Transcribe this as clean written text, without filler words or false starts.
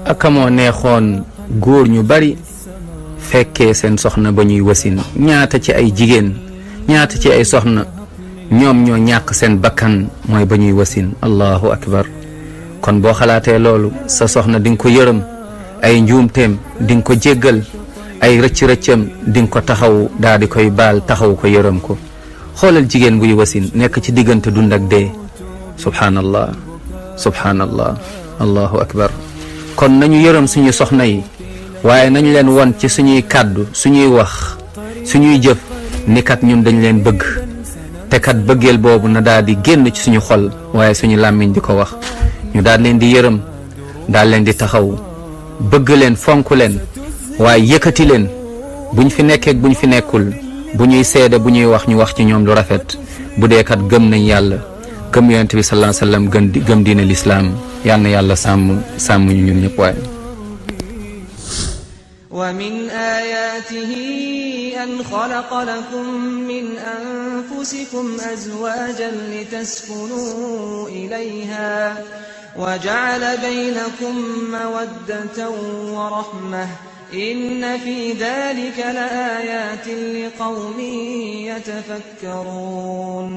akamoo neexoon góor ñu bari fekkee seen soxna ba ñuy wasin. ñaata ci ay jigéen ñaata ci ay soxna ñoom ñoo ñàkk seen bakkan mooy ba ñuy wasin. allahu akbar. kon boo xalaatee loolu sa soxna di nga ko yërëm, ay njuumteem di nga ko jéggal, ay rëcc-rëccam di nga ko taxaw daal di koy baal, taxaw ko yërëm ko. xoolal jigéen buy wasin nekk ci diggante dund ak dee. subhanallah subhanallah allahu akbar. kon nañu yërëm suñu soxna yi, waaye nañu leen won ci suñuy kàddu, suñuy wax, suñuy jëf ni kat ñun dañ leen bëgg, te kat bëggeel boobu na daal di génn ci suñu xol waaye suñu làmmiñ di ko wax. ñu daal leen di yërëm, daal leen di taxaw, bëgg leen, fonk leen, waaye yëkkati leen. buñ fi nekkee buñ fi nekkul, bu ñuy seede, bu ñuy wax, ñu wax ci ñoom lu rafet. bu dee kat gëm nañ yàlla, gëm yonent bi sallallahu alayhi wasallam, gëm diine lislaam. yal na yàlla sàmm ñu ñun ñëpp waaye. ومن آياته أن خلق لكم من أنفسكم أزواجا لتسكنوا إليها وجعل بينكم مودة ورحمة إن في ذلك لآيات لقوم يتفكرون.